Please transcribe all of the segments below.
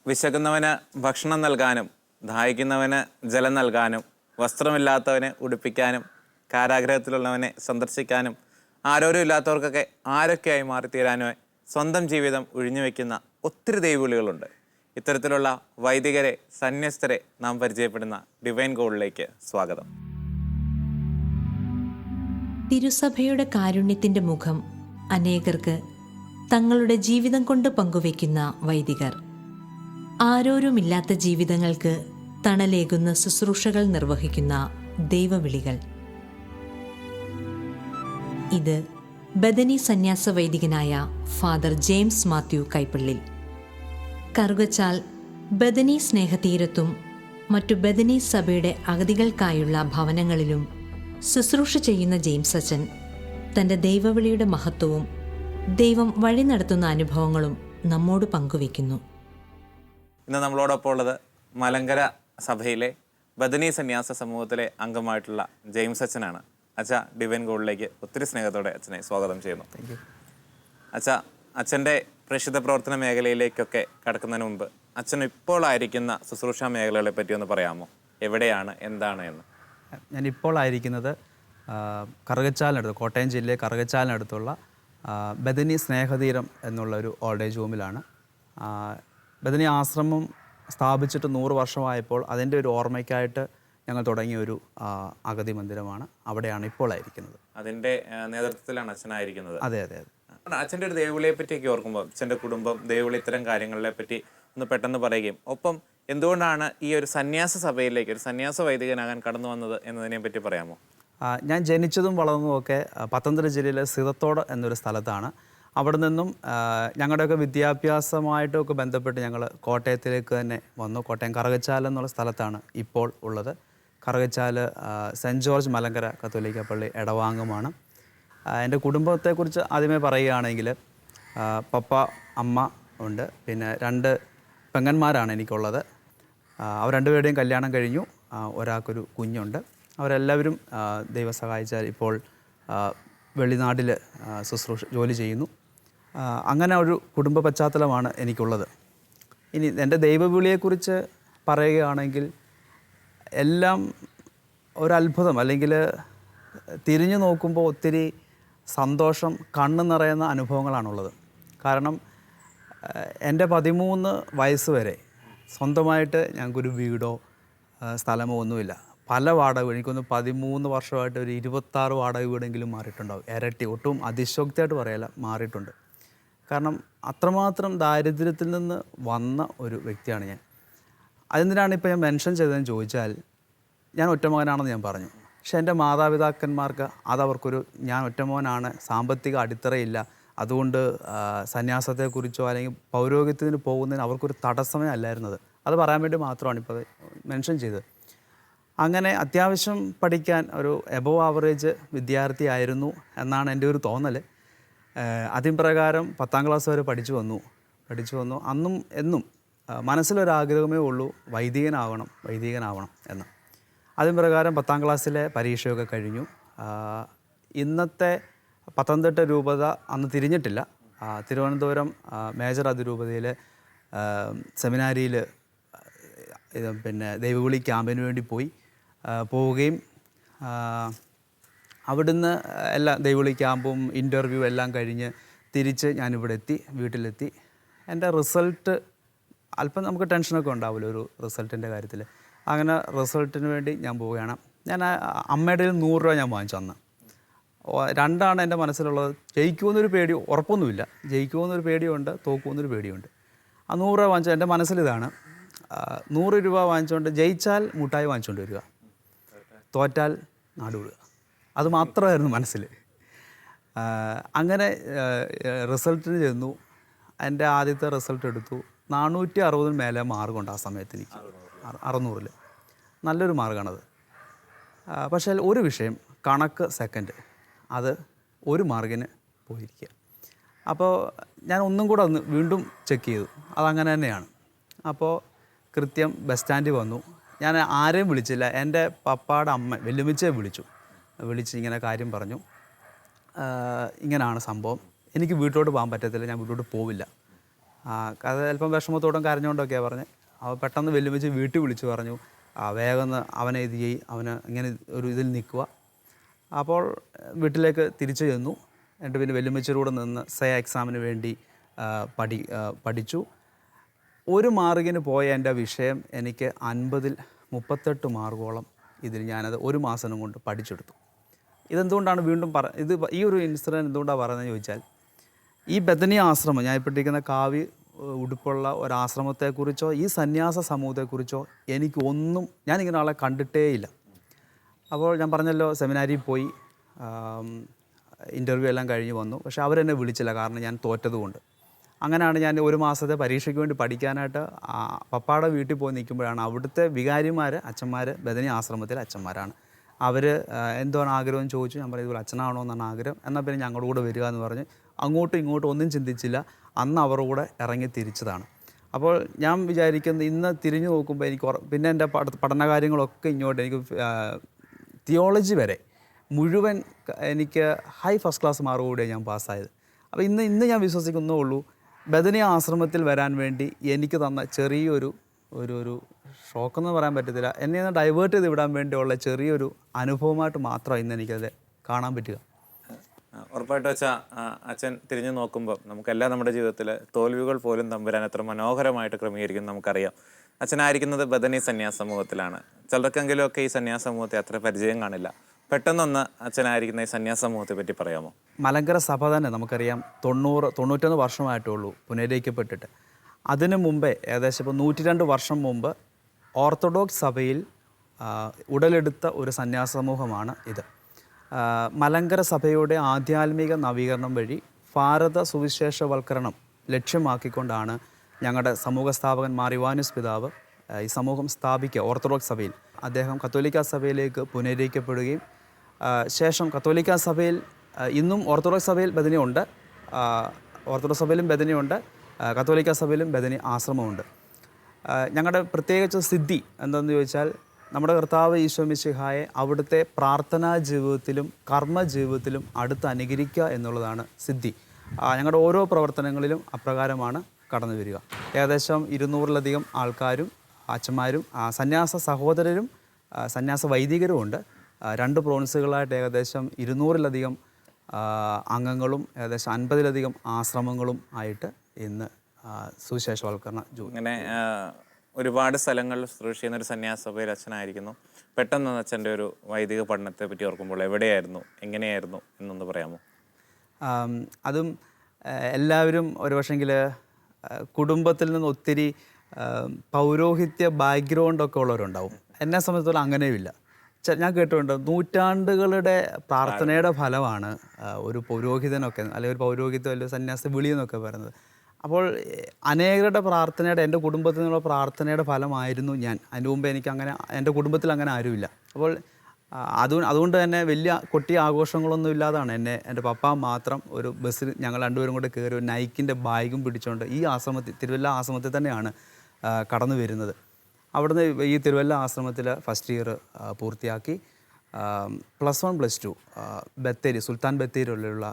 വിശക്കുന്നവന് ഭക്ഷണം നൽകാനും ദാഹിക്കുന്നവന് ജലം നൽകാനും വസ്ത്രമില്ലാത്തവനെ ഉടുപ്പിക്കാനും കാരാഗ്രഹത്തിലുള്ളവനെ സന്ദർശിക്കാനും ആരോരുമില്ലാത്തവർക്കൊക്കെ ആരൊക്കെയായി മാറിത്തീരാനുമായി സ്വന്തം ജീവിതം ഒഴിഞ്ഞുവെക്കുന്ന ഒത്തിരി ദൈവവിളികളുണ്ട്. ഇത്തരത്തിലുള്ള വൈദികരെ, സന്യസ്തരെ നാം പരിചയപ്പെടുന്ന ഡിവൈൻ കോളിലേക്ക് സ്വാഗതം. തിരുസഭയുടെ കാരുണ്യത്തിൻ്റെ മുഖം അനേകർക്ക് തങ്ങളുടെ ജീവിതം കൊണ്ട് പങ്കുവയ്ക്കുന്ന വൈദികർ, ആരോരുമില്ലാത്ത ജീവിതങ്ങൾക്ക് തണലേകുന്ന ശുശ്രൂഷകൾ നിർവഹിക്കുന്ന ദൈവവിളികൾ. ഇത് ബദനി സന്യാസ വൈദികനായ ഫാദർ ജെയിംസ് മാത്യു കൈപ്പള്ളിൽ. കറുകച്ചാൽ ബദനി സ്നേഹതീരത്തും മറ്റു ബദനി സഭയുടെ അഗതികൾക്കായുള്ള ഭവനങ്ങളിലും ശുശ്രൂഷ ചെയ്യുന്ന ജെയിംസ് അച്ഛൻ തൻ്റെ ദൈവവിളിയുടെ മഹത്വവും ദൈവം വഴി നടത്തുന്ന അനുഭവങ്ങളും നമ്മോട് പങ്കുവയ്ക്കുന്നു. ഇന്ന് നമ്മളോടൊപ്പം ഉള്ളത് മലങ്കര സഭയിലെ ബദനി സന്യാസ സമൂഹത്തിലെ അംഗമായിട്ടുള്ള ജെയിംസ് അച്ഛനാണ്. അച്ഛ, ഡിവൈൻ കോളിലേക്ക് ഒത്തിരി സ്നേഹത്തോടെ അച്ഛനെ സ്വാഗതം ചെയ്യുന്നു. അച്ഛ, അച്ഛൻ്റെ പ്രേക്ഷിത പ്രവർത്തന മേഖലയിലേക്കൊക്കെ കടക്കുന്നതിന് മുമ്പ് അച്ഛൻ ഇപ്പോൾ ആയിരിക്കുന്ന ശുശ്രൂഷ മേഖലകളെ പറ്റി ഒന്ന് പറയാമോ? എവിടെയാണ്, എന്താണ് എന്ന്? ഞാനിപ്പോൾ ആയിരിക്കുന്നത് കറുകച്ചാലിനടുത്ത്, കോട്ടയം ജില്ലയിലെ കറുകച്ചാലിനടുത്തുള്ള ബദനി സ്നേഹതീരം എന്നുള്ളൊരു ഓൾഡ് ഏജ് ഹോമിലാണ്. ബദനി ആശ്രമം സ്ഥാപിച്ചിട്ട് 100 വർഷമായപ്പോൾ അതിൻ്റെ ഒരു ഓർമ്മയ്ക്കായിട്ട് ഞങ്ങൾ തുടങ്ങിയൊരു അഗതി മന്ദിരമാണ്. അവിടെയാണ് ഇപ്പോൾ ആയിരിക്കുന്നത്. അതിൻ്റെ നേതൃത്വത്തിലാണ് അച്ഛനായിരിക്കുന്നത്. അതെ അതെ അതെ. അച്ഛൻ്റെ ഒരു ദൈവവിളിയെ പറ്റിയൊക്കെ ഓർക്കുമ്പോൾ അച്ഛൻ്റെ കുടുംബം, ദൈവവിളി, ഇത്തരം കാര്യങ്ങളെ പറ്റി ഒന്ന് പെട്ടെന്ന് പറയുകയും ഒപ്പം എന്തുകൊണ്ടാണ് ഈ ഒരു സന്യാസ സഭയിലേക്ക് ഒരു സന്യാസ വൈദികനാകാൻ കടന്നു വന്നത് എന്നതിനെ പറ്റി പറയാമോ? ഞാൻ ജനിച്ചതും വളർന്നതുമൊക്കെ പത്തനംതിട്ട ജില്ലയിലെ സിതത്തോട് എന്നൊരു സ്ഥലത്താണ്. അവിടെ നിന്നും ഞങ്ങളുടെയൊക്കെ വിദ്യാഭ്യാസമായിട്ടൊക്കെ ബന്ധപ്പെട്ട് ഞങ്ങൾ കോട്ടയത്തിലേക്ക് തന്നെ വന്നു. കോട്ടയം കറുകച്ചാൽ എന്നുള്ള സ്ഥലത്താണ് ഇപ്പോൾ ഉള്ളത്. കറുകച്ചാൽ സെൻറ്റ് ജോർജ് മലങ്കര കത്തോലിക്ക പള്ളി എടവാങ്ങുമാണ്. എൻ്റെ കുടുംബത്തെക്കുറിച്ച് ആദ്യമേ പറയുകയാണെങ്കിൽ പപ്പ, അമ്മ ഉണ്ട്, പിന്നെ 2 പെങ്ങന്മാരാണ് എനിക്കുള്ളത്. അവർ 2 പേരുടെയും കല്യാണം കഴിഞ്ഞു. ഒരാൾക്കൊരു കുഞ്ഞുണ്ട്. അവരെല്ലാവരും ദൈവം സഹായിച്ചാൽ ഇപ്പോൾ വെളിനാട്ടിൽ ജോലി ചെയ്യുന്നു. അങ്ങനെ ഒരു കുടുംബ പശ്ചാത്തലമാണ് എനിക്കുള്ളത്. ഇനി എൻ്റെ ദൈവവിളിയെക്കുറിച്ച് പറയുകയാണെങ്കിൽ എല്ലാം ഒരത്ഭുതം, അല്ലെങ്കിൽ തിരിഞ്ഞു നോക്കുമ്പോൾ ഒത്തിരി സന്തോഷം, കണ്ണ് നിറയുന്ന അനുഭവങ്ങളാണുള്ളത്. കാരണം എൻ്റെ 13 വയസ്സ് വരെ സ്വന്തമായിട്ട് ഞങ്ങൾക്കൊരു വീടോ സ്ഥലമോ ഒന്നുമില്ല. പല വാടക വീട്, എനിക്കൊന്ന് 13 വർഷമായിട്ട് ഒരു 26 വാടക വീടെങ്കിലും മാറിയിട്ടുണ്ടാവും. ഇരട്ടി, ഒട്ടും അതിശോക്തിയായിട്ട് പറയല്ല, മാറിയിട്ടുണ്ട്. കാരണം അത്രമാത്രം ദാരിദ്ര്യത്തിൽ നിന്ന് വന്ന ഒരു വ്യക്തിയാണ് ഞാൻ. അതെന്തിനാണ് ഇപ്പോൾ ഞാൻ മെൻഷൻ ചെയ്തതെന്ന് ചോദിച്ചാൽ, ഞാൻ ഒറ്റമകനാണെന്ന് ഞാൻ പറഞ്ഞു. പക്ഷേ എൻ്റെ മാതാപിതാക്കന്മാർക്ക് അതവർക്കൊരു, ഞാൻ ഒറ്റമകനാണ്, സാമ്പത്തിക അടിത്തറയില്ല, അതുകൊണ്ട് സന്യാസത്തെക്കുറിച്ചോ അല്ലെങ്കിൽ പൗരോഹിത്യത്തിന് പോകുന്നതിന് അവർക്കൊരു തടസ്സമേ അല്ലായിരുന്നത്. അത് പറയാൻ വേണ്ടി മാത്രമാണ് ഇപ്പോൾ മെൻഷൻ ചെയ്തത്. അങ്ങനെ അത്യാവശ്യം പഠിക്കാൻ ഒരു എബോവ് ആവറേജ് വിദ്യാർത്ഥി ആയിരുന്നു എന്നാണ് എൻ്റെ ഒരു തോന്നൽ. അതിൻ പ്രകാരം 10ാം ക്ലാസ് വരെ പഠിച്ചു വന്നു. അന്നും എന്നും മനസ്സിലൊരാഗ്രഹമേ ഉള്ളൂ, വൈദികനാവണം എന്ന്. അതിൻ പ്രകാരം 10ാം ക്ലാസ്സിലെ പരീക്ഷയൊക്കെ കഴിഞ്ഞു. ഇന്നത്തെ പത്തനംതിട്ട രൂപത അന്ന് തിരിഞ്ഞിട്ടില്ല. തിരുവനന്തപുരം മേജർ അതിരൂപതയിലെ സെമിനാരിയിൽ പിന്നെ ദൈവവിളി ക്യാമ്പിന് വേണ്ടി പോവുകയും അവിടുന്ന് എല്ലാ ദൈവവിളി ക്യാമ്പും ഇൻ്റർവ്യൂ എല്ലാം കഴിഞ്ഞ് തിരിച്ച് ഞാനിവിടെ വീട്ടിലെത്തി. എൻ്റെ റിസൾട്ട് അല്പം നമുക്ക് ടെൻഷനൊക്കെ ഉണ്ടാവില്ല ഒരു റിസൾട്ടിൻ്റെ കാര്യത്തിൽ. അങ്ങനെ റിസൾട്ടിന് വേണ്ടി ഞാൻ പോവുകയാണ്. ഞാൻ അമ്മയുടെ 100 രൂപ ഞാൻ വാങ്ങിച്ചു അന്ന്. 2 എൻ്റെ മനസ്സിലുള്ളത്. ജയിക്കുമെന്നൊരു പേടി, ഉറപ്പൊന്നുമില്ല. ജയിക്കുമെന്നൊരു പേടിയുണ്ട്, തോക്കുമെന്നൊരു പേടിയുണ്ട്. ആ 100 രൂപ വാങ്ങിച്ചു. എൻ്റെ മനസ്സിലിതാണ്, 100 രൂപ വാങ്ങിച്ചുകൊണ്ട് ജയിച്ചാൽ മുട്ടായി വാങ്ങിച്ചുകൊണ്ട് വരിക, തോറ്റാൽ നാട് വിടുക. അത് മാത്രമായിരുന്നു മനസ്സിൽ. അങ്ങനെ റിസൾട്ടിന് ചെന്നു. എൻ്റെ ആദ്യത്തെ റിസൾട്ട് എടുത്തു. 460 മേലെ മാർക്കുണ്ട് ആ സമയത്ത് എനിക്ക്, 600-ൽ. നല്ലൊരു മാർക്കാണത്. പക്ഷേ ഒരു വിഷയം, കണക്ക് സെക്കൻഡ്, അത് 1 മാർക്കിന് പോയിരിക്കുക. അപ്പോൾ ഞാൻ ഒന്നും കൂടെ വീണ്ടും ചെക്ക് ചെയ്തു, അതങ്ങനെ തന്നെയാണ്. അപ്പോൾ കൃത്യം ബസ് സ്റ്റാൻഡിൽ വന്നു. ഞാൻ ആരെയും വിളിച്ചില്ല. എൻ്റെ പപ്പായുടെ അമ്മ വല്യമ്മച്ചയെ വിളിച്ച് ഇങ്ങനെ കാര്യം പറഞ്ഞു. ഇങ്ങനെയാണ് സംഭവം, എനിക്ക് വീട്ടിലോട്ട് പോകാൻ പറ്റത്തില്ല, ഞാൻ വീട്ടിലോട്ട് പോവില്ല. അത് അല്പം വിഷമത്തോടും കരഞ്ഞുകൊണ്ടൊക്കെയാണ് പറഞ്ഞത്. അവ പെട്ടെന്ന് വല്യമ്മച്ചി വീട്ടിൽ വിളിച്ച് പറഞ്ഞു, വേഗം ഒന്ന് അവനെ ഇത് ചെയ്യ്, അവന് ഇങ്ങനെ ഒരു ഇതിൽ നിൽക്കുക. അപ്പോൾ വീട്ടിലേക്ക് തിരിച്ചു ചെന്നു. എന്നിട്ട് പിന്നെ വല്യമ്മച്ചിയോട് നിന്ന് എക്സാമിന് വേണ്ടി പഠിച്ചു. ഒരു മാർക്കിന് പോയ എൻ്റെ വിഷയം എനിക്ക് 50-ൽ 38 മാർക്കോളം ഇതിൽ ഞാനത് ഒരു മാസം കൊണ്ട് പഠിച്ചെടുത്തു. ഇതെന്തുകൊണ്ടാണ് വീണ്ടും ഈ ഒരു ഇൻസിഡൻറ്റ് എന്തുകൊണ്ടാണ് പറയുന്നത് ചോദിച്ചാൽ, ഈ ബദനി ആശ്രമം, ഞാൻ ഇപ്പോൾ ഇരിക്കുന്ന കാവ്യ ഉടുപ്പുള്ള ഒരാശ്രമത്തെക്കുറിച്ചോ ഈ സന്യാസ സമൂഹത്തെക്കുറിച്ചോ എനിക്കൊന്നും, ഞാനിങ്ങനെ ആളെ കണ്ടിട്ടേയില്ല. അപ്പോൾ ഞാൻ പറഞ്ഞല്ലോ, സെമിനാരിയിൽ പോയി ഇൻ്റർവ്യൂ എല്ലാം കഴിഞ്ഞ് വന്നു. പക്ഷേ അവരെന്നെ വിളിച്ചില്ല, കാരണം ഞാൻ തോറ്റതുകൊണ്ട്. അങ്ങനെയാണ് ഞാൻ ഒരു മാസത്തെ പരീക്ഷയ്ക്ക് വേണ്ടി പഠിക്കാനായിട്ട് പപ്പായുടെ വീട്ടിൽ പോയി നിൽക്കുമ്പോഴാണ് അവിടുത്തെ വികാരിമാർ, അച്ഛന്മാർ, ബദനി ആശ്രമത്തിലെ അച്ഛന്മാരാണ്. അവർ എന്താണ് ആഗ്രഹം ചോദിച്ചു. ഞാൻ പറയും ഇതുപോലെ അച്ഛനാണോ എന്നാണ് ആഗ്രഹം. എന്നാൽ പിന്നെ ഞങ്ങളുടെ കൂടെ വരിക എന്ന് പറഞ്ഞ് അങ്ങോട്ടും ഇങ്ങോട്ടും ഒന്നും ചിന്തിച്ചില്ല. അന്ന് അവരുടെ കൂടെ ഇറങ്ങി തിരിച്ചതാണ്. അപ്പോൾ ഞാൻ വിചാരിക്കുന്നത്, ഇന്ന് തിരിഞ്ഞു നോക്കുമ്പോൾ എനിക്ക് പിന്നെ എൻ്റെ പഠനകാര്യങ്ങളൊക്കെ ഇങ്ങോട്ട്, എനിക്ക് തിയോളജി വരെ മുഴുവൻ എനിക്ക് ഫസ്റ്റ് ക്ലാസ് മാർക്കോടെ ഞാൻ പാസ്സായത്. അപ്പോൾ ഇന്ന് ഞാൻ വിശ്വസിക്കുന്നേ ഉള്ളൂ, ബദനി ആശ്രമത്തിൽ വരാൻ വേണ്ടി എനിക്ക് തന്ന ചെറിയൊരു ഒരു ഷോക്കെന്ന് പറയാൻ പറ്റത്തില്ല, എന്നെ ഒന്ന് ഡൈവേർട്ട് ചെയ്ത് വിടാൻ വേണ്ടിയുള്ള ചെറിയൊരു അനുഭവമായിട്ട് മാത്രമാണ് ഇന്ന് എനിക്കത് കാണാൻ പറ്റുക. ഉറപ്പായിട്ടും വെച്ചാൽ അച്ഛൻ തിരിഞ്ഞു നോക്കുമ്പോൾ നമുക്കെല്ലാം നമ്മുടെ ജീവിതത്തിൽ തോൽവികൾ പോലും തമ്പുരാൻ എത്ര മനോഹരമായിട്ട് ക്രമീകരിക്കും നമുക്കറിയാം. അച്ഛനായിരിക്കുന്നത് ബദനി സന്യാസ സമൂഹത്തിലാണ്. ചിലർക്കെങ്കിലുമൊക്കെ ഈ സന്യാസ സമൂഹത്തെ അത്ര പരിചയം കാണില്ല. പെട്ടെന്നൊന്ന് അച്ഛനായിരിക്കുന്ന ഈ സന്യാസ സമൂഹത്തെ പറ്റി പറയാമോ? മലങ്കര സഭ തന്നെ നമുക്കറിയാം 91 വർഷമായിട്ടുള്ളൂ പുനരയിക്കപ്പെട്ടിട്ട്. അതിനു മുമ്പേ ഏകദേശം ഇപ്പോൾ 102 വർഷം മുമ്പ് ഓർത്തഡോക്സ് സഭയിൽ ഉടലെടുത്ത ഒരു സന്യാസ സമൂഹമാണ് ഇത്. മലങ്കര സഭയുടെ ആധ്യാത്മിക നവീകരണം വഴി ഭാരത സുവിശേഷവൽക്കരണം ലക്ഷ്യമാക്കിക്കൊണ്ടാണ് ഞങ്ങളുടെ സമൂഹ സ്ഥാപകൻ മാർ യോവാനിയോസ് പിതാവ് ഈ സമൂഹം സ്ഥാപിക്കുക. ഓർത്തഡോക്സ് സഭയിൽ അദ്ദേഹം കത്തോലിക്ക സഭയിലേക്ക് പുനരയിക്കപ്പെടുകയും ശേഷം കത്തോലിക്ക സഭയിൽ ഇന്നും ഓർത്തഡോക്സ് സഭയിൽ ബദനിയുണ്ട്, ഓർത്തഡോക്സ് സഭയിലും ബദനിയുണ്ട്, കത്തോലിക്ക സഭയിലും ബദനി ആശ്രമമുണ്ട്. ഞങ്ങളുടെ പ്രത്യേകിച്ച് സിദ്ധി എന്താണെന്ന് ചോദിച്ചാൽ, നമ്മുടെ കർത്താവ് ഈശോ മിശിഹായെ അവിടുത്തെ പ്രാർത്ഥനാ ജീവിതത്തിലും കർമ്മ ജീവിതത്തിലും അടുത്ത് അനുകരിക്കുക എന്നുള്ളതാണ് സിദ്ധി. ഞങ്ങളുടെ ഓരോ പ്രവർത്തനങ്ങളിലും അപ്രകാരമാണ് കടന്നു വരിക. ഏകദേശം 200-ലധികം ആൾക്കാരും അച്ഛന്മാരും സന്യാസ സഹോദരരും സന്യാസ വൈദികരും ഉണ്ട്. 2 പ്രോവിൻസുകളായിട്ട് ഏകദേശം 200-ലധികം അംഗങ്ങളും ഏകദേശം 50-ലധികം ആശ്രമങ്ങളും ആയിട്ട് ഇന്ന് സുവിശേഷവൽക്കരണ ഇങ്ങനെ ഒരുപാട് സ്ഥലങ്ങളിൽ ശുശ്രൂഷ ചെയ്യുന്ന ഒരു സന്യാസ സഭയിൽ അച്ഛനായിരിക്കുന്നു. പെട്ടെന്ന് അച്ഛൻ്റെ ഒരു വൈദിക പഠനത്തെ പറ്റി ഓർക്കുമ്പോൾ എവിടെയായിരുന്നു, എങ്ങനെയായിരുന്നു എന്നൊന്ന് പറയാമോ? അതും എല്ലാവരും ഒരു പക്ഷെങ്കിൽ കുടുംബത്തിൽ നിന്ന് ഒത്തിരി പൗരോഹിത്യ ബാക്ക്ഗ്രൗണ്ടൊക്കെ ഉള്ളവരുണ്ടാവും. എന്നെ സംബന്ധിച്ചിടത്തോളം അങ്ങനെയുമില്ല. ഞാൻ കേട്ടിട്ടുണ്ട്, നൂറ്റാണ്ടുകളുടെ പ്രാർത്ഥനയുടെ ഫലമാണ് ഒരു പൗരോഹിതനൊക്കെ, അല്ലെങ്കിൽ ഒരു പൗരോഹിത്യം അല്ലെങ്കിൽ സന്യാസ വിളി എന്നൊക്കെ പറയുന്നത്. അപ്പോൾ അനേകരുടെ പ്രാർത്ഥനയുടെ, എൻ്റെ കുടുംബത്തിൽ നിന്നുള്ള പ്രാർത്ഥനയുടെ ഫലമായിരുന്നു ഞാൻ. അതിന് മുമ്പ് എനിക്കങ്ങനെ, എൻ്റെ കുടുംബത്തിൽ അങ്ങനെ ആരുമില്ല. അപ്പോൾ അതുകൊണ്ട് തന്നെ വലിയ കൊട്ടിയ ആഘോഷങ്ങളൊന്നും ഇല്ലാതാണ് എൻ്റെ പപ്പ മാത്രം ഒരു ബസ്സിൽ ഞങ്ങൾ 2 പേരും കൂടെ കയറി ഒരു നൈക്കിൻ്റെ ബാഗും പിടിച്ചുകൊണ്ട് ഈ ആശ്രമത്തിൽ, തിരുവല്ല ആശ്രമത്തിൽ തന്നെയാണ് കടന്നു വരുന്നത്. അവിടുന്ന് ഈ തിരുവല്ല ആശ്രമത്തിൽ ഫസ്റ്റ് ഇയർ പൂർത്തിയാക്കി +1 +2 ബത്തേരി, സുൽത്താൻ ബത്തേരിയിലുള്ള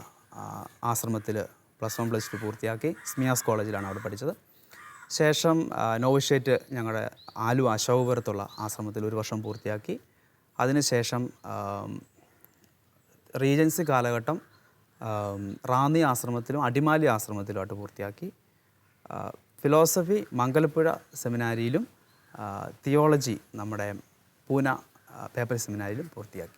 ആശ്രമത്തിൽ +1 +2 പൂർത്തിയാക്കി. സ്മിയാസ് കോളേജിലാണ് അവിടെ പഠിച്ചത്. ശേഷം നോവിഷ്യേറ്റ് ഞങ്ങളുടെ ആലുവ അശോകപുരത്തുള്ള ആശ്രമത്തിൽ 1 വർഷം പൂർത്തിയാക്കി. അതിനുശേഷം റീജൻസി കാലഘട്ടം റാന്നി ആശ്രമത്തിലും അടിമാലി ആശ്രമത്തിലുമായിട്ട് പൂർത്തിയാക്കി. ഫിലോസഫി മംഗലപ്പുഴ സെമിനാരിയിലും തിയോളജി നമ്മുടെ പൂന പേപ്പർ സെമിനാരിയിലും പൂർത്തിയാക്കി.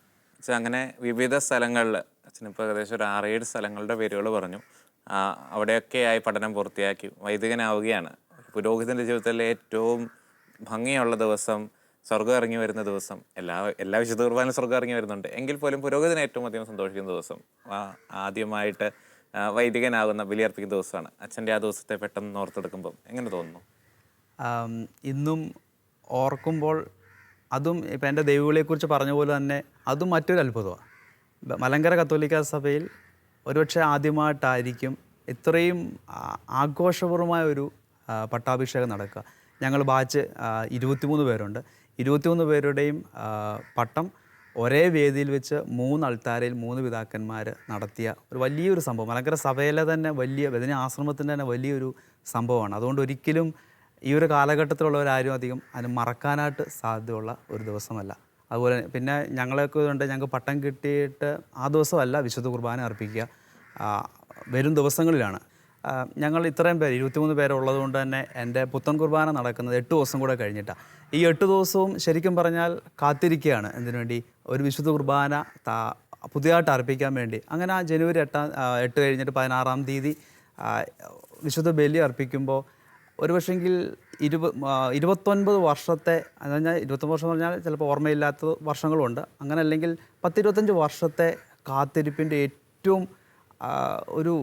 അങ്ങനെ വിവിധ സ്ഥലങ്ങളിൽ അച്ഛനിപ്പോൾ ഏകദേശം ഒരു 6-7 സ്ഥലങ്ങളുടെ പേരുകൾ പറഞ്ഞു. അവിടെയൊക്കെയായി പഠനം പൂർത്തിയാക്കി വൈദികനാവുകയാണ്. പുരോഹിതൻ്റെ ജീവിതത്തിലെ ഏറ്റവും ഭംഗിയുള്ള ദിവസം, സ്വർഗ്ഗം ഇറങ്ങി വരുന്ന ദിവസം. എല്ലാ വിശുദ്ധ കുർബാനയിലും സ്വർഗ്ഗം ഇറങ്ങി വരുന്നുണ്ട്. എങ്കിൽ പോലും പുരോഹിതന് ഏറ്റവും അധികം സന്തോഷിക്കുന്ന ദിവസം, ആദ്യമായിട്ട് വൈദികനാകുന്ന, ബലിയർപ്പിക്കുന്ന ദിവസമാണ്. അച്ഛൻ്റെ ആ ദിവസത്തെ പെട്ടെന്ന് ഓർത്തെടുക്കുമ്പോൾ എങ്ങനെ തോന്നുന്നു? ഇന്നും ഓർക്കുമ്പോൾ അതും ഇപ്പം എൻ്റെ ദൈവവിളിയെക്കുറിച്ച് പറഞ്ഞ പോലെ തന്നെ അതും മറ്റൊരു അത്ഭുതമാണ്. മലങ്കര കത്തോലിക്ക സഭയിൽ ഒരുപക്ഷെ ആദ്യമായിട്ടായിരിക്കും ഇത്രയും ആഘോഷപൂർവമായ ഒരു പട്ടാഭിഷേകം നടക്കുക. ഞങ്ങൾ ബാച്ച് 23 പേരുണ്ട്. 23 പേരുടെയും പട്ടം ഒരേ വേദിയിൽ വെച്ച് 3 അൾത്താരയിൽ 3 പിതാക്കന്മാർ നടത്തിയ ഒരു വലിയൊരു സംഭവം. മലങ്കര സഭയിലെ തന്നെ ബദനി ആശ്രമത്തിൻ്റെ തന്നെ വലിയൊരു സംഭവമാണ്. അതുകൊണ്ട് ഒരിക്കലും ഈ ഒരു കാലഘട്ടത്തിലുള്ളവരാരും അധികം അതിന് മറക്കാനായിട്ട് സാധ്യതയുള്ള ഒരു ദിവസമല്ല. അതുപോലെ പിന്നെ ഞങ്ങളൊക്കെ ഉണ്ട്, ഞങ്ങൾക്ക് പട്ടം കിട്ടിയിട്ട് ആ ദിവസമല്ല വിശുദ്ധ കുർബാന അർപ്പിക്കുക, വരും ദിവസങ്ങളിലാണ്. ഞങ്ങൾ ഇത്രയും പേര് 23 പേരുള്ളത് കൊണ്ട് തന്നെ എൻ്റെ പുത്തൻ കുർബാന നടക്കുന്നത് 8 ദിവസം കൂടെ കഴിഞ്ഞിട്ടാണ്. ഈ 8 ദിവസവും ശരിക്കും പറഞ്ഞാൽ കാത്തിരിക്കുകയാണ് എന്തിനു വേണ്ടി, ഒരു വിശുദ്ധ കുർബാന പുതിയതായിട്ട് അർപ്പിക്കാൻ വേണ്ടി. അങ്ങനെ ആ ജനുവരി 8 കഴിഞ്ഞിട്ട് 16-ാം തീയതി വിശുദ്ധ ബലി അർപ്പിക്കുമ്പോൾ ഒരു പക്ഷെങ്കിൽ 29 വർഷത്തെ, എന്ന് പറഞ്ഞാൽ 29 വർഷം എന്ന് പറഞ്ഞാൽ ചിലപ്പോൾ ഓർമ്മയില്ലാത്ത വർഷങ്ങളുണ്ട്, അങ്ങനെ അല്ലെങ്കിൽ 10-25 വർഷത്തെ കാത്തിരിപ്പിൻ്റെ ഏറ്റവും ഒരു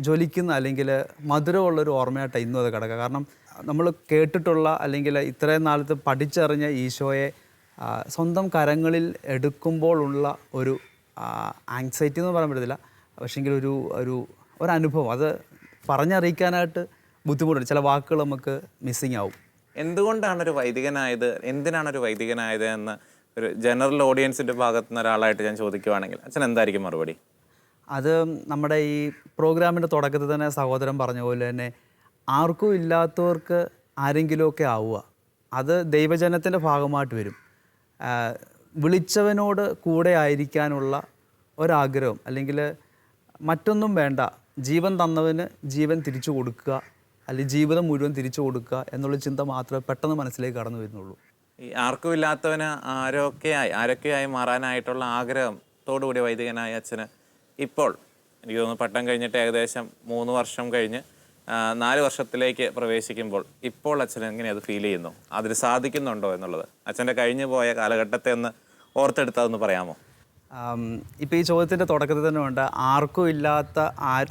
ജ്വലിക്കുന്ന അല്ലെങ്കിൽ മധുരമുള്ളൊരു ഓർമ്മയായിട്ടാണ് ഇന്നും അത് കിടക്കുക. കാരണം നമ്മൾ കേട്ടിട്ടുള്ള അല്ലെങ്കിൽ ഇത്രയും നാളത്ത് പഠിച്ചറിഞ്ഞ ഈശോയെ സ്വന്തം കരങ്ങളിൽ എടുക്കുമ്പോഴുള്ള ഒരു ആങ്സൈറ്റി എന്ന് പറയാൻ പറ്റത്തില്ല, പക്ഷേങ്കിൽ ഒരു അനുഭവം അത് പറഞ്ഞറിയിക്കാനായിട്ട് ബുദ്ധിമുട്ടുണ്ട്. ചില വാക്കുകൾ നമുക്ക് മിസ്സിങ് ആവും. എന്തുകൊണ്ടാണ് ഒരു വൈദികനായത്, എന്തിനാണ് ഒരു വൈദികനായത് എന്ന് ഒരു ജനറൽ ഓഡിയൻസിൻ്റെ ഭാഗത്തു നിന്ന് ഒരാളായിട്ട് ഞാൻ ചോദിക്കുവാണെങ്കിൽ അച്ഛൻ എന്തായിരിക്കും മറുപടി? അത് നമ്മുടെ ഈ പ്രോഗ്രാമിൻ്റെ തുടക്കത്തിൽ തന്നെ സഹോദരൻ പറഞ്ഞ പോലെ തന്നെ ആർക്കും ഇല്ലാത്തവർക്ക് ആരെങ്കിലുമൊക്കെ ആവുക, അത് ദൈവജനത്തിൻ്റെ ഭാഗമായിട്ട് വരും. വിളിച്ചവനോട് കൂടെ ആയിരിക്കാനുള്ള ഒരാഗ്രഹം, അല്ലെങ്കിൽ മറ്റൊന്നും വേണ്ട, ജീവൻ തന്നവന് ജീവൻ തിരിച്ചു കൊടുക്കുക, അല്ലെങ്കിൽ ജീവിതം മുഴുവൻ തിരിച്ചു കൊടുക്കുക എന്നുള്ള ചിന്ത മാത്രമേ പെട്ടെന്ന് മനസ്സിലേക്ക് കടന്നു വരുന്നുള്ളൂ. ഈ ആർക്കും ഇല്ലാത്തവന് ആരൊക്കെയായി മാറാനായിട്ടുള്ള ആഗ്രഹത്തോടുകൂടി വൈദികനായ അച്ഛന് ഇപ്പോൾ എനിക്ക് തോന്നുന്നു പട്ടം കഴിഞ്ഞിട്ട് ഏകദേശം 3 വർഷം കഴിഞ്ഞ് 4 വർഷത്തിലേക്ക് പ്രവേശിക്കുമ്പോൾ ഇപ്പോൾ അച്ഛൻ എങ്ങനെ അത് ഫീൽ ചെയ്യുന്നു, അതിന് സാധിക്കുന്നുണ്ടോ എന്നുള്ളത് അച്ഛൻ്റെ കഴിഞ്ഞു പോയ കാലഘട്ടത്തെ ഒന്ന് ഓർത്തെടുത്തതെന്ന് പറയാമോ? ഇപ്പോൾ ഈ ചോദ്യത്തിൻ്റെ തുടക്കത്തിൽ തന്നെ ഉണ്ട്, ആർക്കും ഇല്ലാത്ത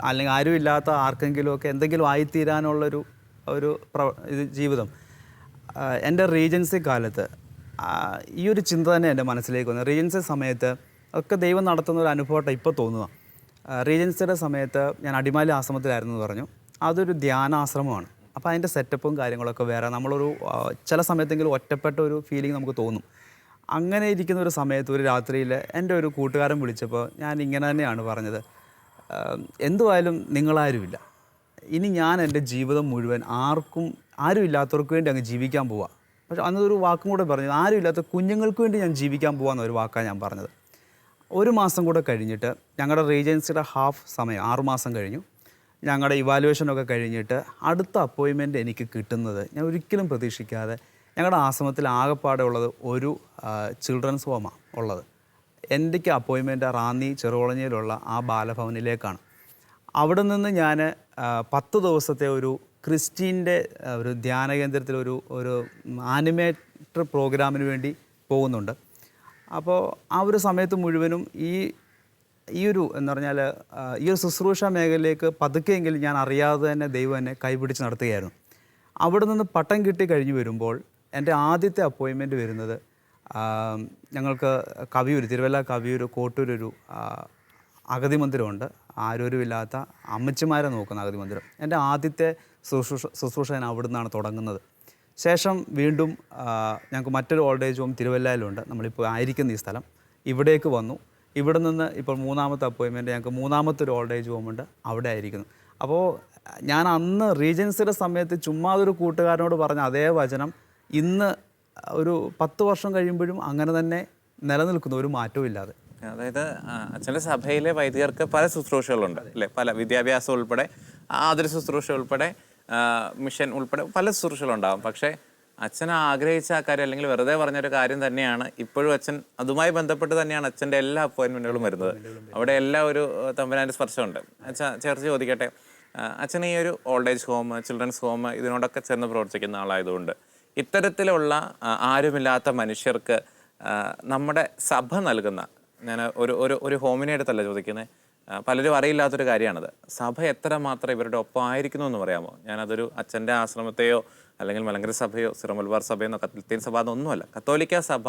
അല്ലെങ്കിൽ ആരും ഇല്ലാത്ത ആർക്കെങ്കിലുമൊക്കെ എന്തെങ്കിലും ആയിത്തീരാനുള്ളൊരു ജീവിതം. എൻ്റെ റീജൻസി കാലത്ത് ഈ ഒരു ചിന്ത തന്നെ എൻ്റെ മനസ്സിലേക്ക് വന്നു. റീജൻസി സമയത്ത് ഒക്കെ ദൈവം നടത്തുന്ന ഒരു അനുഭവമായിട്ടാണ് ഇപ്പോൾ തോന്നുക. റീജൻസിയുടെ സമയത്ത് ഞാൻ അടിമാലി ആശ്രമത്തിലായിരുന്നു എന്ന് പറഞ്ഞു. അതൊരു ധ്യാനാശ്രമമാണ്. അപ്പോൾ അതിൻ്റെ സെറ്റപ്പും കാര്യങ്ങളൊക്കെ വേറെ, നമ്മളൊരു ചില സമയത്തെങ്കിലും ഒറ്റപ്പെട്ട ഒരു ഫീലിംഗ് നമുക്ക് തോന്നും. അങ്ങനെ ഇരിക്കുന്ന ഒരു സമയത്ത് ഒരു രാത്രിയിൽ എൻ്റെ ഒരു കൂട്ടുകാരൻ വിളിച്ചപ്പോൾ ഞാൻ ഇങ്ങനെ തന്നെയാണ് പറഞ്ഞത്, എന്തുവായാലും നിങ്ങളാരുമില്ല, ഇനി ഞാൻ എൻ്റെ ജീവിതം മുഴുവൻ ആരും ഇല്ലാത്തവർക്ക് വേണ്ടി അങ്ങ് ജീവിക്കാൻ പോവാം. പക്ഷേ അന്നൊരു വാക്കും കൂടെ പറഞ്ഞത്, ആരും ഇല്ലാത്ത കുഞ്ഞുങ്ങൾക്ക് വേണ്ടി ഞാൻ ജീവിക്കാൻ പോകാമെന്നൊരു വാക്കാണ് ഞാൻ പറഞ്ഞത്. 1 മാസം കൂടെ കഴിഞ്ഞിട്ട് ഞങ്ങളുടെ റീജൻസിയുടെ ഹാഫ് സമയം 6 മാസം കഴിഞ്ഞു. ഞങ്ങളുടെ ഇവാലുവേഷനൊക്കെ കഴിഞ്ഞിട്ട് അടുത്ത അപ്പോയിൻമെൻറ്റ് എനിക്ക് കിട്ടുന്നത് ഞാൻ ഒരിക്കലും പ്രതീക്ഷിക്കാതെ, ഞങ്ങളുടെ ആശ്രമത്തിൽ ആകെപ്പാടെ ഉള്ളത് ഒരു ചിൽഡ്രൻസ് ഹോമാണ് ഉള്ളത്. എനിക്ക് അപ്പോയിൻമെൻറ്റ് റാന്നി ചെറുകുളഞ്ഞിയിലുള്ള ആ ബാലഭവനിലേക്കാണ്. അവിടെ നിന്ന് ഞാൻ 10 ദിവസത്തെ ഒരു ക്രിസ്റ്റീൻ്റെ ഒരു ധ്യാന കേന്ദ്രത്തിൽ ഒരു ആനിമേറ്റർ പ്രോഗ്രാമിന് വേണ്ടി പോകുന്നുണ്ട്. അപ്പോൾ ആ ഒരു സമയത്ത് മുഴുവനും ഈ ഒരു എന്ന് പറഞ്ഞാൽ ഈ ഒരു ശുശ്രൂഷ മേഖലയിലേക്ക് പതുക്കെയെങ്കിലും ഞാൻ അറിയാതെ തന്നെ ദൈവം എന്നെ കൈപിടിച്ച് നടത്തുകയായിരുന്നു. അവിടെ നിന്ന് പട്ടം കിട്ടി കഴിഞ്ഞ് വരുമ്പോൾ എൻ്റെ ആദ്യത്തെ അപ്പോയിൻമെൻറ്റ് വരുന്നത് ഞങ്ങൾക്ക് തിരുവല്ല കവിയൂർ കോട്ടൂരൊരു അഗതി മന്ദിരമുണ്ട്, ആരോരുമില്ലാത്ത അമ്മച്ചിമാരെ നോക്കുന്ന അഗതി മന്ദിരം. എൻ്റെ ആദ്യത്തെ ശുശ്രൂഷ ഞാൻ അവിടെ നിന്നാണ് തുടങ്ങുന്നത്. ശേഷം വീണ്ടും ഞങ്ങൾക്ക് മറ്റൊരു ഓൾഡ് ഏജ് ഹോം തിരുവല്ലയിലുണ്ട്, നമ്മളിപ്പോൾ ആയിരിക്കുന്ന ഈ സ്ഥലം. ഇവിടേക്ക് വന്നു. ഇവിടെ നിന്ന് ഇപ്പോൾ 3ാമത്തെ അപ്പോയിൻമെൻറ്റ് ഞങ്ങൾക്ക് 3ാമത്തെ ഒരു ഓൾഡ് ഏജ് ഹോം ഉണ്ട്, അവിടെ ആയിരിക്കുന്നു. അപ്പോൾ ഞാൻ അന്ന് റീജൻസിയുടെ സമയത്ത് ചുമ്മാ ഒരു കൂട്ടുകാരനോട് പറഞ്ഞ അതേ വചനം ഇന്ന് ഒരു 10 വർഷം കഴിയുമ്പോഴും അങ്ങനെ തന്നെ നിലനിൽക്കുന്നു, ഒരു മാറ്റവും ഇല്ലാതെ. അതായത് അച്ഛൻ്റെ സഭയിലെ വൈദികർക്ക് പല ശുശ്രൂഷകളുണ്ട് അല്ലേ, പല വിദ്യാഭ്യാസം ഉൾപ്പെടെ, ആതുര ശുശ്രൂഷ ഉൾപ്പെടെ, മിഷൻ ഉൾപ്പെടെ പല ശുശ്രൂഷകളുണ്ടാകും. പക്ഷേ അച്ഛൻ ആഗ്രഹിച്ച ആ കാര്യം അല്ലെങ്കിൽ വെറുതെ പറഞ്ഞൊരു കാര്യം തന്നെയാണ് ഇപ്പോഴും അച്ഛൻ, അതുമായി ബന്ധപ്പെട്ട് തന്നെയാണ് അച്ഛൻ്റെ എല്ലാ അപ്പോയിൻമെൻറ്റുകളും വരുന്നത്. അവിടെ എല്ലാ ഒരു തമ്പുരാൻ്റെ സ്പർശമുണ്ട്. അച്ഛൻ ചേർത്ത് ചോദിക്കട്ടെ, അച്ഛൻ ഈ ഒരു old age home, children's home ഇതിനോടൊക്കെ ചേർന്ന് പ്രവർത്തിക്കുന്ന ആളായതുകൊണ്ട് ഇത്തരത്തിലുള്ള ആരുമില്ലാത്ത മനുഷ്യർക്ക് നമ്മുടെ സഭ നൽകുന്ന, ഞാൻ ഒരു ഹോമിനെ എടുത്തല്ല ചോദിക്കുന്നത്, പലരും അറിയില്ലാത്തൊരു കാര്യമാണത്, സഭ എത്രമാത്രം ഇവരുടെ ഒപ്പം ആയിരിക്കുന്നു എന്ന് പറയാമോ? ഞാനതൊരു അച്ഛൻ്റെ ആശ്രമത്തെയോ അല്ലെങ്കിൽ മലങ്കര സഭയോ സിറോ മലബാർ സഭയെന്നോ കത്തോലിക്ക സഭ എന്നൊന്നുമല്ല, കത്തോലിക്ക സഭ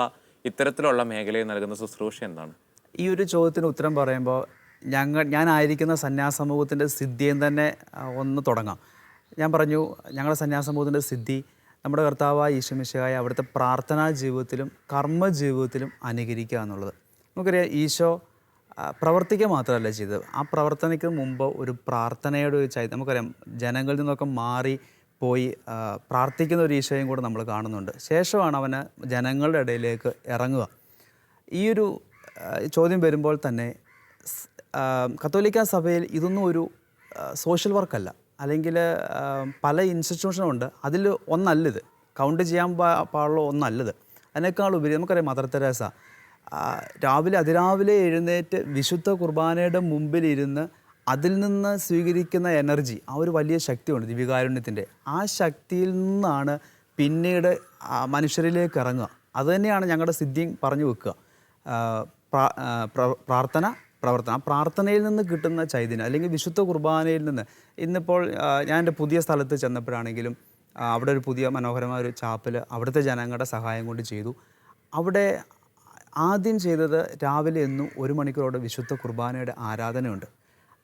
ഇത്തരത്തിലുള്ള മേഖലയിൽ നൽകുന്ന ശുശ്രൂഷ എന്താണ്? ഈ ഒരു ചോദ്യത്തിന് ഉത്തരം പറയുമ്പോൾ ഞാനായിരിക്കുന്ന സന്യാസ സമൂഹത്തിൻ്റെ സിദ്ധിയും തന്നെ ഒന്ന് തുടങ്ങാം. ഞാൻ പറഞ്ഞു, ഞങ്ങളുടെ സന്യാസ സമൂഹത്തിൻ്റെ സിദ്ധി നമ്മുടെ കർത്താവായ ഈശോമിശിഹായെ അവിടുത്തെ പ്രാർത്ഥനാ ജീവിതത്തിലും കർമ്മ ജീവിതത്തിലും അനുകരിക്കുക എന്നുള്ളത്. നമുക്കറിയാം ഈശോ പ്രവർത്തിക്കുക മാത്രമല്ല ചെയ്തത്, ആ പ്രവർത്തനയ്ക്ക് മുമ്പ് ഒരു പ്രാർത്ഥനയുടെ ഒരു നമുക്കറിയാം ജനങ്ങളിൽ നിന്നൊക്കെ മാറി പോയി പ്രാർത്ഥിക്കുന്ന ഒരു ഈശോയും കൂടെ നമ്മൾ കാണുന്നുണ്ട്. ശേഷമാണ് അവന് ജനങ്ങളുടെ ഇടയിലേക്ക് ഇറങ്ങുക. ഈ ഒരു ചോദ്യം വരുമ്പോൾ തന്നെ കത്തോലിക്ക സഭയിൽ ഇതൊന്നും ഒരു സോഷ്യൽ വർക്കല്ല, അല്ലെങ്കിൽ പല ഇൻസ്റ്റിറ്റ്യൂഷനുണ്ട്, അതിൽ ഒന്നല്ലിത്, കൗണ്ട് ചെയ്യാൻ പാടുള്ള ഒന്നല്ലത്. അതിനേക്കാൾ ഉപരി നമുക്കറിയാം മദർ തെരേസ അതിരാവിലെ എഴുന്നേറ്റ് വിശുദ്ധ കുർബാനയുടെ മുമ്പിലിരുന്ന് അതിൽ നിന്ന് സ്വീകരിക്കുന്ന എനർജി, ആ ഒരു വലിയ ശക്തിയുണ്ട് ദിവ്യകാരുണ്യത്തിൻ്റെ. ആ ശക്തിയിൽ നിന്നാണ് പിന്നീട് മനുഷ്യരിലേക്ക് ഇറങ്ങുക. അതുതന്നെയാണ് ഞങ്ങളുടെ സിദ്ധിയും പറഞ്ഞു വെക്കുക. പ്രവർത്തനം, പ്രാർത്ഥനയിൽ നിന്ന് കിട്ടുന്ന ചൈതന്യം, അല്ലെങ്കിൽ വിശുദ്ധ കുർബാനയിൽ നിന്ന്. ഇന്നിപ്പോൾ ഞാൻ എൻ്റെ പുതിയ സ്ഥലത്ത് ചെന്നപ്പോഴാണെങ്കിലും അവിടെ ഒരു പുതിയ മനോഹരമായ ഒരു ചാപ്പൽ അവിടുത്തെ ജനങ്ങളുടെ സഹായം കൊണ്ട് ചെയ്തു. അവിടെ ആദ്യം ചെയ്തത് രാവിലെ എന്നും 1 മണിക്കൂറോടെ വിശുദ്ധ കുർബാനയുടെ ആരാധനയുണ്ട്.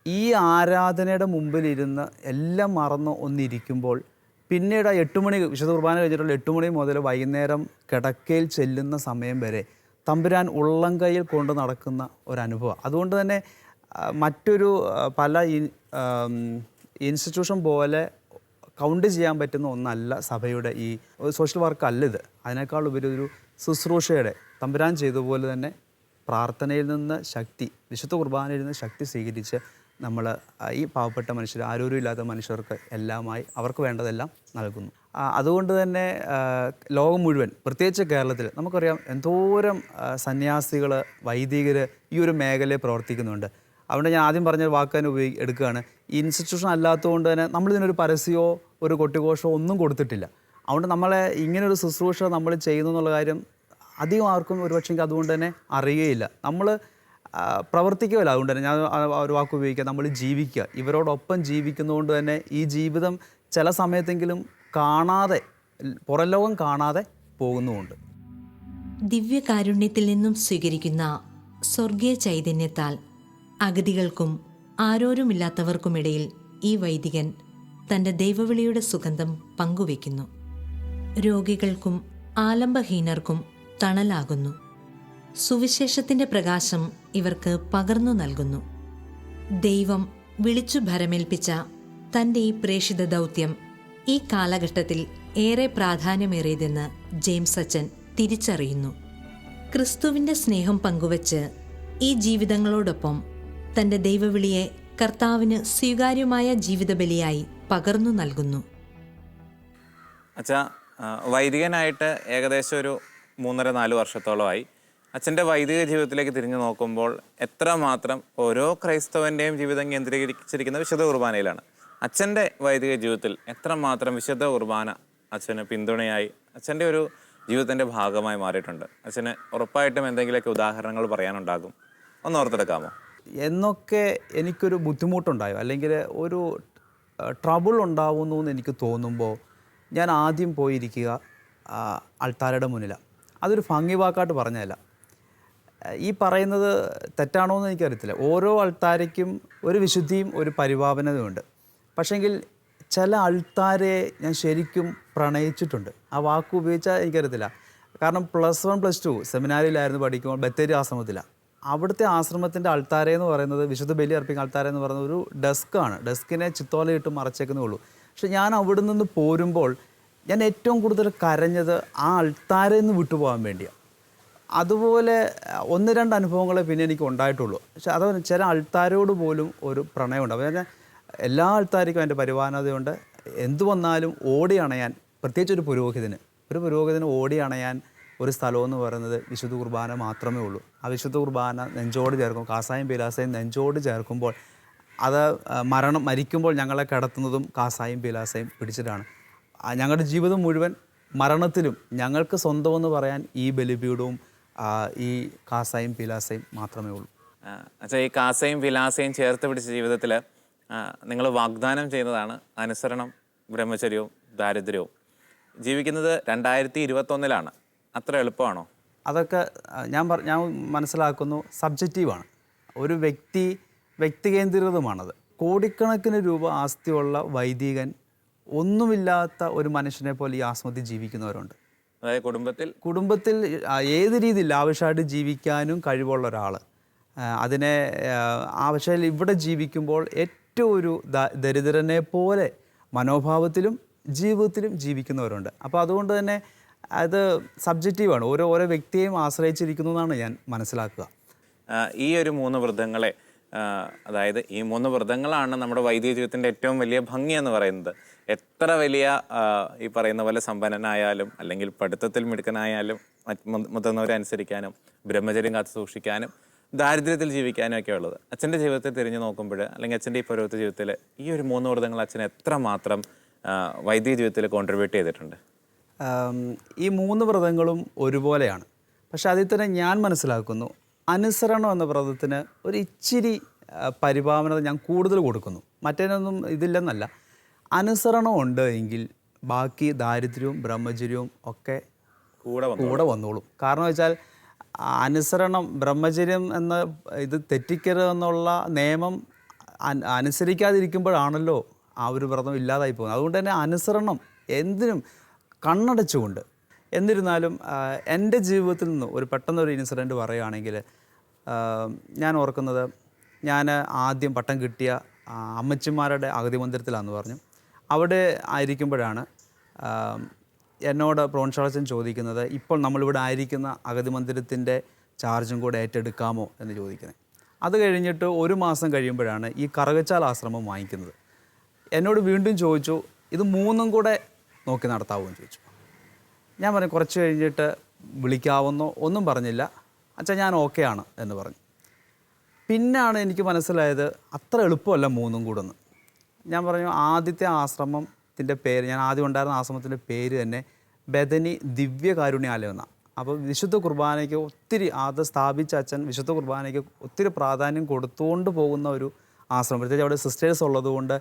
ഈ ആരാധനയുടെ മുമ്പിലിരുന്ന് എല്ലാം മറന്ന് ഒന്നിരിക്കുമ്പോൾ പിന്നീട് 8 മണി വിശുദ്ധ കുർബാന കഴിഞ്ഞിട്ടുള്ള 8 മണി മുതൽ വൈകുന്നേരം കിടക്കയിൽ ചെല്ലുന്ന സമയം വരെ തമ്പുരാൻ ഉള്ളം കയ്യിൽ കൊണ്ട് നടക്കുന്ന ഒരനുഭവം. അതുകൊണ്ട് തന്നെ മറ്റൊരു പല ഇൻസ്റ്റിറ്റ്യൂഷൻ പോലെ കൗണ്ട് ചെയ്യാൻ പറ്റുന്ന ഒന്നല്ല സഭയുടെ ഈ സോഷ്യൽ വർക്ക് അല്ലിത്. അതിനേക്കാൾ ഉപരി ഒരു ശുശ്രൂഷയുടെ തമ്പുരാൻ ചെയ്തതുപോലെ തന്നെ പ്രാർത്ഥനയിൽ നിന്ന് ശക്തി, വിശുദ്ധ കുർബാനയിൽ നിന്ന് ശക്തി സ്വീകരിച്ച് നമ്മൾ ഈ പാവപ്പെട്ട മനുഷ്യർ, ആരോഗ്യമില്ലാത്ത മനുഷ്യർക്ക് എല്ലാമായി അവർക്ക് വേണ്ടതെല്ലാം നൽകുന്നു. അതുകൊണ്ട് തന്നെ ലോകം മുഴുവൻ, പ്രത്യേകിച്ച് കേരളത്തിൽ നമുക്കറിയാം എന്തോരം സന്യാസികൾ, വൈദികർ ഈ ഒരു മേഖലയിൽ പ്രവർത്തിക്കുന്നുണ്ട്. അതുകൊണ്ട് ഞാൻ ആദ്യം പറഞ്ഞ വാക്ക് തന്നെ എടുക്കുകയാണ്. ഇൻസ്റ്റിറ്റ്യൂഷൻ അല്ലാത്തതുകൊണ്ട് തന്നെ നമ്മളിതിനൊരു പരസ്യമോ ഒരു കൊട്ടിഘോഷമോ ഒന്നും കൊടുത്തിട്ടില്ല. അതുകൊണ്ട് നമ്മളെ ഇങ്ങനൊരു ശുശ്രൂഷ നമ്മൾ ചെയ്യുന്നു എന്നുള്ള കാര്യം അധികം ആർക്കും ഒരുപക്ഷെ അതുകൊണ്ട് തന്നെ അറിയുകയില്ല. നമ്മൾ പ്രവർത്തിക്കുകയില്ല. അതുകൊണ്ട് തന്നെ ഞാൻ ഒരു വാക്ക് ഉപയോഗിക്കുക, നമ്മൾ ജീവിക്കുക. ഇവരോടൊപ്പം ജീവിക്കുന്നതുകൊണ്ട് തന്നെ ഈ ജീവിതം ചില സമയത്തെങ്കിലും കാണാതെ, പുറം ലോകം കാണാതെ പോകുന്നുമുണ്ട്. ദിവ്യകാരുണ്യത്തിൽ നിന്നും സ്വീകരിക്കുന്ന സ്വർഗീയ ചൈതന്യത്താൽ അഗതികൾക്കും ആരോരുമില്ലാത്തവർക്കുമിടയിൽ ഈ വൈദികൻ തൻ്റെ ദൈവവിളിയുടെ സുഗന്ധം പങ്കുവയ്ക്കുന്നു. രോഗികൾക്കും ആലംബഹീനർക്കും തണലാകുന്നു. സുവിശേഷത്തിൻ്റെ പ്രകാശം ഇവർക്ക് പകർന്നു നൽകുന്നു. ദൈവം വിളിച്ചു ഭരമേൽപ്പിച്ച തൻ്റെ ഈ പ്രേഷിത ദൗത്യം ഈ കാലഘട്ടത്തിൽ ഏറെ പ്രാധാന്യമേറിയതെന്ന് ജെയിംസ് അച്ഛൻ തിരിച്ചറിയുന്നു. ക്രിസ്തുവിൻ്റെ സ്നേഹം പങ്കുവച്ച് ഈ ജീവിതങ്ങളോടൊപ്പം തൻ്റെ ദൈവവിളിയെ കർത്താവിന് സ്വീകാര്യമായ ജീവിതബലിയായി പകർന്നു നൽകുന്നു. അച്ഛാ, വൈദികനായിട്ട് ഏകദേശം ഒരു 3-4 വർഷത്തോളമായി. അച്ഛൻ്റെ വൈദിക ജീവിതത്തിലേക്ക് തിരിഞ്ഞു നോക്കുമ്പോൾ എത്രമാത്രം ഓരോ ക്രൈസ്തവൻ്റെയും ജീവിതം കേന്ദ്രീകരിച്ചിരിക്കുന്ന വിശുദ്ധ കുർബാനയിലാണ്. അച്ഛൻ്റെ വൈദിക ജീവിതത്തിൽ എത്രമാത്രം വിശുദ്ധ കുർബാന അച്ഛന് പിന്തുണയായി, അച്ഛൻ്റെ ഒരു ജീവിതത്തിൻ്റെ ഭാഗമായി മാറിയിട്ടുണ്ട്? അച്ഛന് ഉറപ്പായിട്ടും എന്തെങ്കിലുമൊക്കെ ഉദാഹരണങ്ങൾ പറയാനുണ്ടാകും, ഒന്ന് ഓർത്തെടുക്കാമോ? എന്നൊക്കെ എനിക്കൊരു ബുദ്ധിമുട്ടുണ്ടായോ അല്ലെങ്കിൽ ഒരു ട്രബിൾ ഉണ്ടാവുന്നു എന്ന് എനിക്ക് തോന്നുമ്പോൾ ഞാൻ ആദ്യം പോയിരിക്കുക അൾത്താരയുടെ മുന്നിലാണ്. അതൊരു ഭംഗി വാക്കായിട്ട് പറഞ്ഞതല്ല. ഈ പറയുന്നത് തെറ്റാണോ എന്ന് എനിക്കറിയത്തില്ല. ഓരോ അൾത്താരയ്ക്കും ഒരു വിശുദ്ധിയും ഒരു പരിപാവനതയുണ്ട്. പക്ഷേങ്കിൽ ചില അൾത്താരെ ഞാൻ ശരിക്കും പ്രണയിച്ചിട്ടുണ്ട്. ആ വാക്ക് ഉപയോഗിച്ചാൽ എനിക്കറിയത്തില്ല. കാരണം +1 +2 സെമിനാരിയിലായിരുന്നു പഠിക്കുമ്പോൾ ബത്തേരി ആശ്രമത്തിലാണ്. അവിടുത്തെ ആശ്രമത്തിൻ്റെ അൾത്താരയെന്ന് പറയുന്നത്, വിശുദ്ധ ബലി അർപ്പിക്കുന്ന അൾത്താരയെന്ന് പറയുന്നത് ഒരു ഡെസ്ക്കാണ്. ഡെസ്കിനെ ചിത്തോലയിട്ട് മറച്ചേക്കുന്നേ ഉള്ളൂ. പക്ഷെ ഞാൻ അവിടെ നിന്ന് പോരുമ്പോൾ ഞാൻ ഏറ്റവും കൂടുതൽ കരഞ്ഞത് ആ അൾത്താരയിൽ നിന്ന് വിട്ടുപോകാൻ വേണ്ടിയാണ്. അതുപോലെ 1-2 അനുഭവങ്ങളെ പിന്നെ എനിക്ക് ഉണ്ടായിട്ടുള്ളൂ. പക്ഷെ അത് ചില അൾത്താരോട് പോലും ഒരു പ്രണയമുണ്ട്. അപ്പോൾ എല്ലാ അൾത്താരയ്ക്കും അതിൻ്റെ പരിപാലനതയുണ്ട്. എന്തു വന്നാലും ഓടി അണയാൻ, പ്രത്യേകിച്ച് ഒരു പുരോഹിതന് ഓടി അണയാൻ ഒരു സ്ഥലമെന്ന് പറയുന്നത് വിശുദ്ധ കുർബാന മാത്രമേ ഉള്ളൂ. ആ വിശുദ്ധ കുർബാന നെഞ്ചോട് ചേർക്കും, കാസായും പീലാസയും നെഞ്ചോട് ചേർക്കുമ്പോൾ അത് മരിക്കുമ്പോൾ ഞങ്ങളെ കിടത്തുന്നതും കാസായും പീലാസയും പിടിച്ചിട്ടാണ്. ഞങ്ങളുടെ ജീവിതം മുഴുവൻ മരണത്തിലും ഞങ്ങൾക്ക് സ്വന്തമെന്ന് പറയാൻ ഈ ബലിപീഠവും ഈ കാസായും പീലാസയും മാത്രമേ ഉള്ളൂ. അച്ഛാ, ഈ കാസയും പീലാസയും ചേർത്ത് പിടിച്ച ജീവിതത്തിൽ നിങ്ങൾ വാഗ്ദാനം ചെയ്യുന്നതാണ് അനുസരണം, ബ്രഹ്മചര്യവും ദാരിദ്ര്യവും. ജീവിക്കുന്നത് 2021 അത്ര എളുപ്പമാണോ? അതൊക്കെ ഞാൻ മനസ്സിലാക്കുന്നു സബ്ജക്റ്റീവാണ്. ഒരു വ്യക്തി കേന്ദ്രീകൃതമാണത്. കോടിക്കണക്കിന് രൂപ ആസ്തിയുള്ള വൈദികൻ ഒന്നുമില്ലാത്ത ഒരു മനുഷ്യനെ പോലെ ഈ ആശ്രമത്തിൽ ജീവിക്കുന്നവരുണ്ട്. അതായത് കുടുംബത്തിൽ ഏത് രീതിയിൽ ലാവിഷായിട്ട് ജീവിക്കാനും കഴിവുള്ള ഒരാൾ, അതിനെ ആവശ്യമായി ഇവിടെ ജീവിക്കുമ്പോൾ ഏറ്റവും ഒരു ദരിദ്രനെ പോലെ മനോഭാവത്തിലും ജീവിതത്തിലും ജീവിക്കുന്നവരുണ്ട്. അപ്പോൾ അതുകൊണ്ട് തന്നെ അത് സബ്ജക്റ്റീവാണ്, ഓരോ വ്യക്തിയെയും ആശ്രയിച്ചിരിക്കുന്നു എന്നാണ് ഞാൻ മനസ്സിലാക്കുക. ഈ ഒരു 3 വൃദ്ധങ്ങളെ, അതായത് ഈ 3 വൃദ്ധങ്ങളാണ് നമ്മുടെ വൈദിക ജീവിതത്തിൻ്റെ ഏറ്റവും വലിയ ഭംഗി എന്ന് പറയുന്നത്. എത്ര വലിയ ഈ പറയുന്ന പോലെ സമ്പന്നനായാലും അല്ലെങ്കിൽ പഠിത്തത്തിൽ മിടുക്കനായാലും മുതിർന്നവരെ അനുസരിക്കാനും ബ്രഹ്മചര്യം കാത്തു സൂക്ഷിക്കാനും ദാരിദ്ര്യത്തിൽ ജീവിക്കാനും ഒക്കെ ഉള്ളത്. അച്ഛൻ്റെ ജീവിതത്തിൽ തിരിഞ്ഞു നോക്കുമ്പോൾ അല്ലെങ്കിൽ അച്ഛൻ്റെ ഈ പൗരോഹിത്യ ജീവിതത്തിൽ ഈ ഒരു 3 വൃദ്ധങ്ങൾ അച്ഛൻ എത്രമാത്രം വൈദിക ജീവിതത്തിൽ കോൺട്രിബ്യൂട്ട് ചെയ്തിട്ടുണ്ട്? ഈ 3 വ്രതങ്ങളും ഒരുപോലെയാണ്. പക്ഷെ അതിൽ തന്നെ ഞാൻ മനസ്സിലാക്കുന്നു, അനുസരണം എന്ന വ്രതത്തിന് ഒരു ഇച്ചിരി പരിഭാവനത ഞാൻ കൂടുതൽ കൊടുക്കുന്നു. മറ്റേനൊന്നും ഇതില്ലെന്നല്ല. അനുസരണം ഉണ്ട് എങ്കിൽ ബാക്കി ദാരിദ്ര്യവും ബ്രഹ്മചര്യവും ഒക്കെ കൂടെ വന്നോളും. കാരണം വെച്ചാൽ അനുസരണം, ബ്രഹ്മചര്യം എന്ന ഇത് തെറ്റിക്കരുതെന്നുള്ള നിയമം അനുസരിക്കാതിരിക്കുമ്പോഴാണല്ലോ ആ ഒരു വ്രതം ഇല്ലാതായി പോകുന്നത്. അതുകൊണ്ട് തന്നെ അനുസരണം എന്തിനും കണ്ണടച്ചുകൊണ്ട്. എന്നിരുന്നാലും എൻ്റെ ജീവിതത്തിൽ നിന്ന് ഒരു പെട്ടെന്നൊരു ഇൻസിഡൻറ്റ് പറയുകയാണെങ്കിൽ, ഞാൻ ഓർക്കുന്നത്, ഞാൻ ആദ്യം പട്ടം കിട്ടിയ അമ്മച്ചിമാരുടെ അഗതി മന്ദിരത്തിലാണെന്ന് പറഞ്ഞു. അവിടെ ആയിരിക്കുമ്പോഴാണ് എന്നോട് പ്രോൺഷാളച്ചൻ ചോദിക്കുന്നത്, ഇപ്പോൾ നമ്മളിവിടെ ആയിരിക്കുന്ന അഗതി മന്ദിരത്തിൻ്റെ ചാർജും കൂടെ ഏറ്റെടുക്കാമോ എന്ന് ചോദിക്കുന്നത്. അത് കഴിഞ്ഞിട്ട് 1 മാസം കഴിയുമ്പോഴാണ് ഈ കറുകച്ചാൽ ആശ്രമം വാങ്ങിക്കുന്നത്. എന്നോട് വീണ്ടും ചോദിച്ചു, ഇത് 3ഉം കൂടെ നോക്കി നടത്താമോ എന്ന് ചോദിച്ചു. ഞാൻ പറഞ്ഞു കുറച്ച് കഴിഞ്ഞിട്ട് വിളിക്കാവുന്നോ, ഒന്നും പറഞ്ഞില്ല. അച്ഛാ ഞാൻ ഓക്കെ ആണ് എന്ന് പറഞ്ഞു. പിന്നാണ് എനിക്ക് മനസ്സിലായത് അത്ര എളുപ്പമല്ല 3ഉം കൂടെ ഒന്ന്. ഞാൻ പറഞ്ഞു ആദ്യത്തെ ആശ്രമത്തിൻ്റെ പേര്, ഞാൻ ആദ്യം ഉണ്ടായിരുന്ന ആശ്രമത്തിൻ്റെ പേര് തന്നെ ബദനി ദിവ്യകാരുണ്യാലയം എന്നാണ്. അപ്പോൾ വിശുദ്ധ കുർബാനയ്ക്ക് ഒത്തിരി, അത് സ്ഥാപിച്ച അച്ഛൻ വിശുദ്ധ കുർബാനയ്ക്ക് ഒത്തിരി പ്രാധാന്യം കൊടുത്തുകൊണ്ട് പോകുന്ന ഒരു ആശ്രമം. പ്രത്യേകിച്ച് അവിടെ സിസ്റ്റേഴ്സ് ഉള്ളതുകൊണ്ട്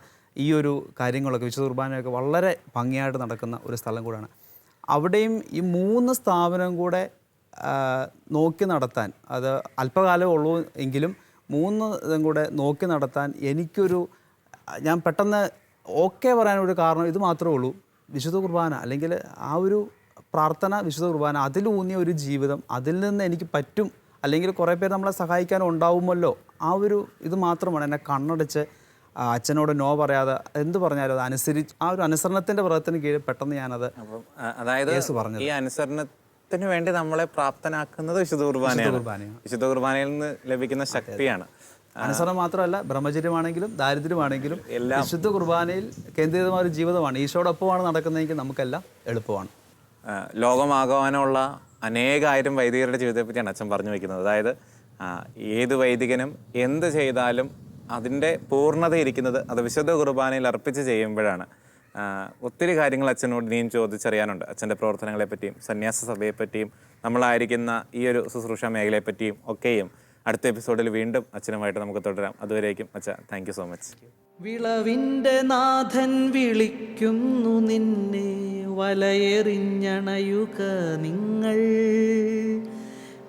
ഈ ഒരു കാര്യങ്ങളൊക്കെ, വിശുദ്ധ കുർബാനയൊക്കെ വളരെ ഭംഗിയായിട്ട് നടക്കുന്ന ഒരു സ്ഥലം കൂടെയാണ്. അവിടെയും ഈ 3 സ്ഥാപനം കൂടെ നോക്കി നടത്താൻ, അത് അല്പകാലമേ ഉള്ളൂ എങ്കിലും 3 ഇതും കൂടെ നോക്കി നടത്താൻ എനിക്കൊരു, ഞാൻ പെട്ടെന്ന് ഓക്കെ പറയാനൊരു കാരണം ഇത് മാത്രമേ ഉള്ളൂ, വിശുദ്ധ കുർബാന അല്ലെങ്കിൽ ആ ഒരു പ്രാർത്ഥന, വിശുദ്ധ കുർബാന, അതിലൂന്നിയ ഒരു ജീവിതം, അതിൽ നിന്ന് എനിക്ക് പറ്റും, അല്ലെങ്കിൽ കുറേ പേര് നമ്മളെ സഹായിക്കാനും ഉണ്ടാവുമല്ലോ, ആ ഒരു ഇത് മാത്രമാണ് എന്നെ കണ്ണടച്ച് അച്ഛനോട് നോ പറയാതെ എന്ത് പറഞ്ഞാലും അത് അനുസരിച്ച്, ആ ഒരു അനുസരണത്തിൻ്റെ വ്രതത്തിന് കീഴിൽ പെട്ടെന്ന് ഞാനത്, അതായത് ഈ അനുസരണത്തിന് വേണ്ടി നമ്മളെ പ്രാപ്തനാക്കുന്നത് വിശുദ്ധ കുർബാനയാണ്. വിശുദ്ധ കുർബാനയിൽ നിന്ന് ലഭിക്കുന്ന ശക്തിയാണ്. അനുസരണം മാത്രമല്ല, ബ്രഹ്മചര്യമാണെങ്കിലും ദാരിദ്ര്യമാണെങ്കിലും വിശുദ്ധ കുർബാനയിൽ കേന്ദ്രീകൃതമായ ഒരു ജീവിതമാണ്. ഈശോടൊപ്പമാണ് നടക്കുന്നതെങ്കിൽ നമുക്കെല്ലാം എളുപ്പമാണ്. ലോകമാകാനുള്ള അനേകായിരം വൈദികരുടെ ജീവിതത്തെ പറ്റിയാണ് അച്ഛൻ പറഞ്ഞു വയ്ക്കുന്നത്. അതായത് ഏത് വൈദികനും എന്ത് ചെയ്താലും അതിൻ്റെ പൂർണ്ണത ഇരിക്കുന്നത് അത് വിശുദ്ധ കുർബാനയിൽ അർപ്പിച്ച് ചെയ്യുമ്പോഴാണ്. ഒത്തിരി കാര്യങ്ങൾ അച്ഛനോട് ഇനിയും ചോദിച്ചറിയാനുണ്ട്. അച്ഛൻ്റെ പ്രവർത്തനങ്ങളെപ്പറ്റിയും സന്യാസ സഭയെപ്പറ്റിയും നമ്മളായിരിക്കുന്ന ഈ ഒരു ശുശ്രൂഷ മേഖലയെപ്പറ്റിയും ഒക്കെയും അടുത്ത എപ്പിസോഡിൽ വീണ്ടും അച്ഛനുമായിട്ട് നമുക്ക് തുടരാം. അതുവരേക്കും അച്ഛ, താങ്ക് യു സോ മച്ച്. വിളവിൻ്റെ നാഥൻ വിളിക്കുന്നു നിന്നെ, വലയെറിഞ്ഞണയുക നിങ്ങൾ.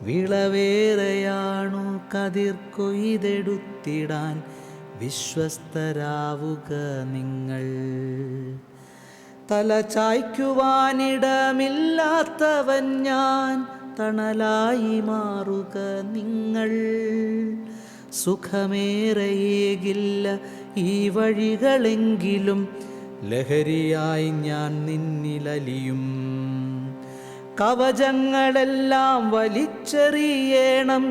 വിളവേറെയാണു കതിർ കൊയ്തെടുത്തിടാൻ വിശ്വസ്തരാവുക നിങ്ങൾ. തല ചായ്ക്കുവാനിടമില്ലാത്തവൻ ഞാൻ, തണലായി മാറുക നിങ്ങൾ. സുഖമേറെയേകില്ല ഈ വഴികളെങ്കിലും, ലഹരിയായി ഞാൻ നിന്നിലലിയും. കവചങ്ങളെല്ലാം വലിച്ചെറിയണം,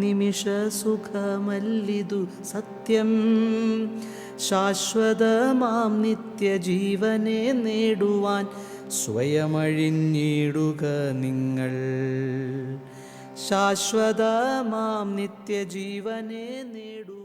നിമിഷ സുഖമല്ലിതു സത്യം. ശാശ്വതമാം നിത്യജീവനെ നേടുവാൻ സ്വയമഴിഞ്ഞിടുക നിങ്ങൾ. ശാശ്വതമാം നിത്യജീവനെ നേടുവാൻ